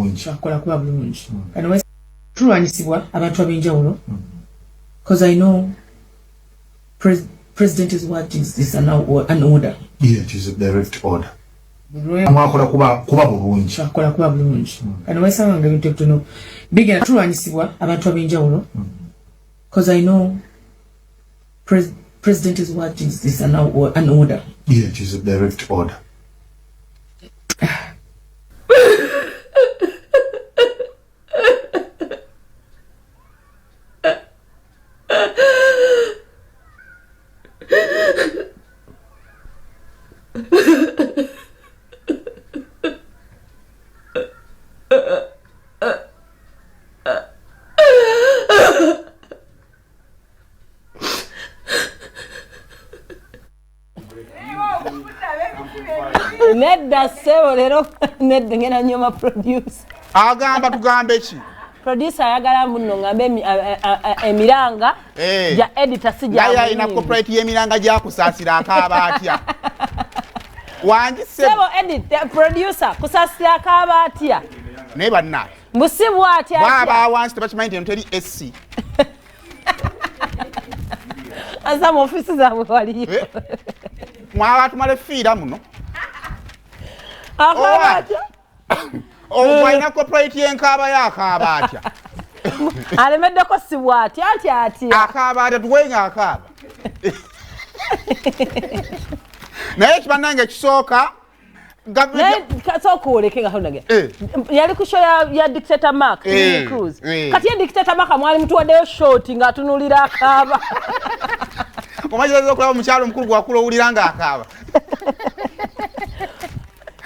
bulungi akola kuba bulungi and tulwanyisibwa abantu ab'enjawulo because I know president is what is an order. Yeah, it is a direct order. Akola kuba bulungi akola kuba bulungi and wesanga ebintu ebitono bigera tulwanyisibwa abantu ab'enjawulo because I know president is what is an order. Yeah, it is a direct order. Nedda sebo lero nedda ngena nyoma producer. Agamba tugambe ki? Producer ayagala munno ngambe emiranga ya editor sija. Naye ina copyright y'emiranga gya Kusaasira akaaba atya. Wangi sebo editor producer Kusaasira akaaba atya. Ne banna. Musibu atya. Baba wants to bachimanyi nteri SC. Asa mu office za waliyo. Mwa tumale fira muno. Akabaja. Waina copyright y'enkaaba y'akaaba atya. Alemeddeko sibwati atya. Akaaba atya tuwenga akaaba. Naye kibannange kisooka kasooka olekega honage. Yali ku show ya Dictator Mark Cruise. Kati ya Dictator Mark mwali mtuwaddeyo short nga atunulira akaaba. Omajiza okulaba omukyalo omukulu gwakula owulira nga akaaba.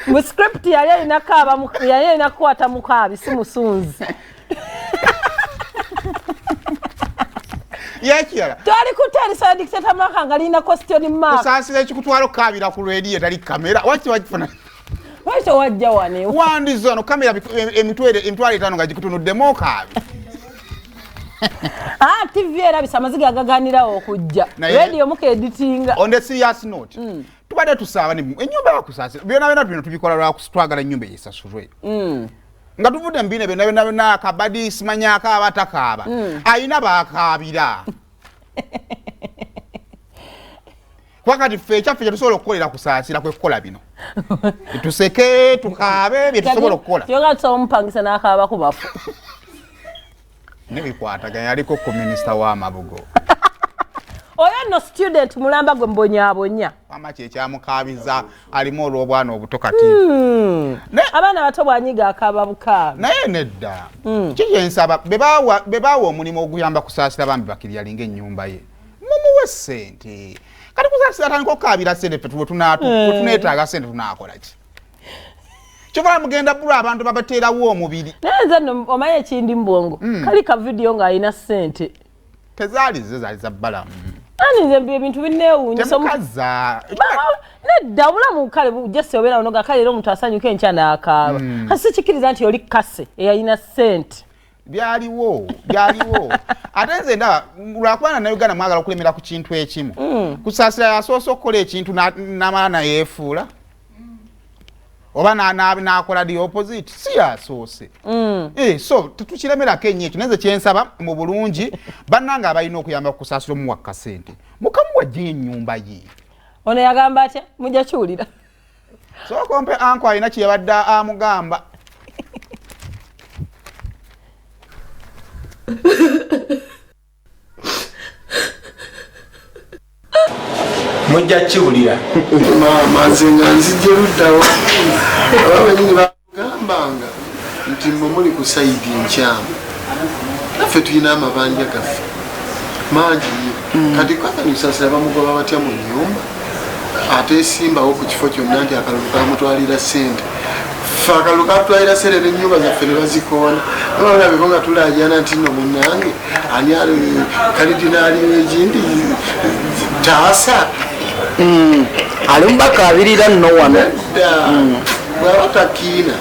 Mu script yali alina kaaba yali alina kukwata mukaabi si musunzi. Yakira. Twali kutalisa Dictator Mark nga alina question mark. Kusaasira ekikutwala okkaabira ku radio etali kamera. Waki wakifuna? Waki wajja wane? Wandizo no kamera emitwale 5 nga gikutunuddemu okaabi. TV erabisa amaziga agaganira okujja. Radio muke editinga. On the serious note. Tubadde tusaba ne ennyumba ya Kusaasira. Byonna bino tubikola lwa kutwagala ennyumba esasulwe. Nga tuvudde mbine byonna akabadi simanya akaaba atakaaba. Ayina baakaabira. Wakati ffe kyaffe tusobola okukolera Kusaasira kwe kukola bino. Tuseke tukaabe bye tusobola okukola. Yoga tsompangisa n'akaaba ku bafu. Nebikwataganya aliko ku minisita w'amabugo. Oyo no student mulamba gwe mbonyabonya. Mama kyekyamukabiza alimu olw'obwana obuto kati. Abaana bato bwanyiga akaaba bukaabi. Naye nedda. Kiyensaba bebawa omulimu oguyamba Kusaasira bambi bakirya linga ennyumba ye. Mumuwe ssente. Kati Kusaasira atandika okukaabira ssente ffe tuneetaaga ssente tunaakola ki? Chovala mugenda bula abantu babateerawo omubiri. Naye nno omaye ekindi mbongo. Kali ka video nga alina ssente. Tezaali za balamu. Ani nze ebintu binneewuunyisa. Temukaza. Nedda obulamu kale bujjese obeera ono nga kale era omuntu asanyuka enkya n'akaaba. Kasi sikiriza nti oli kase eyalina ssente. Byaliwo. Ate nze ndaba lwakubana na Uganda mwagala okulemera ku kintu ekimu. Kusaasira yasoose okukola ekintu n'amala nayeefuula. Oba n'akola the opposite si yasoose. So tukiremerako ennyo ekyo nenze kyensaba mu bulungi bannanga abalina okuyamba Kusaasira omuwa kasente mukamuwa gye ennyumba ye. Ono yagamba atya mujja kiwulira. Sookompe anko alina kye yabadde amugamba. Mujja kiwulira. Mama nzenga nzijje luddawo. Abamanyi bagambanga nti muli ku saidi nkyamu. Naffe tulina amabanja gaffe mangi kati Kusaasira bamugoba batya mu nnyumba ate esimbawo ku kifo kyonna nti akalulu kamutwalira ssente. Ffe akalulu katutwalira ssente n'ennyumba zaffe ne bazikoona. Olabeko nga tulaajana nti nno munnange ani kalidinaali w'egindi taasa. Alimbakaabirira nno wano. Bw'aba takiina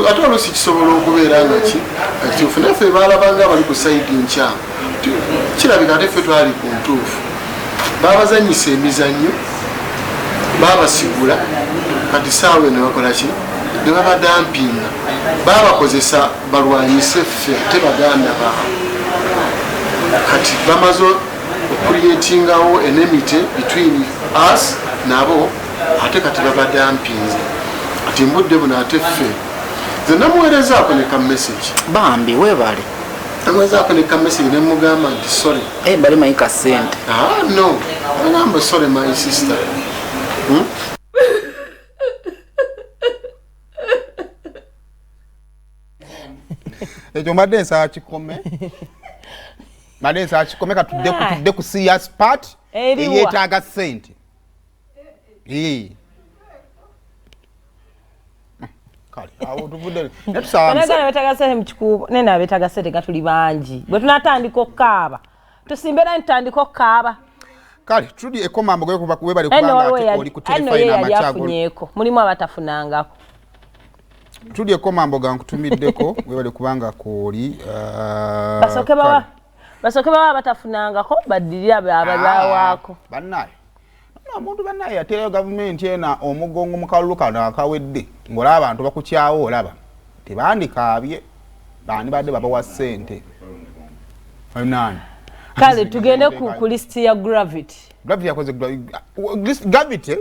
ate oluusi kisobola okubeera nga kituufu naye ffe baalabanga abali ku saidi nkyamu kirabika ate ffe twali ku ntuufu. Baabazanyisa emizannyo baabasigula kati saawe ne bakola ki ne babadampinga babakozesa balwanyise ffe ate baganda baabwe kati bamaze okucreatingawo enmity between us nabo ate kati babadampinze ati mbudde buno ate ffe nze namuweerezaako ne ka message bambi webale namuweerezaako ne ka message ne mugamba nti sorry bali mayika sente no agamba sorry my sister ekyo mbadde nsaba kikome mbadde nsaba kikome katudde ku serious part eyeetaaga ssente nena abetaaga ssente nga tuli bangi bwe tunatandika okukaaba tusimbera ntandika okukaaba kale tudi ekomambo webale kubanga oli ku telefone afunyeeko mulimu abatafunangako tudi ekomambo ga nkutumiddeko webale kubanga kooli basooke baba batafunangako baddirira abalwawaako bannaye omuntu bannaye yateerayo gavumenti ena omugongo mu kalulu kano akawedde ng'olaba abantu bakukyawo olaba tebandikaabye bandi badde babawa ssente nani kale tugende ku listi ya gravity yakoze gravity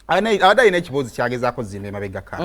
abadde alina ekibuuzi kyagezaako zimba emabega kale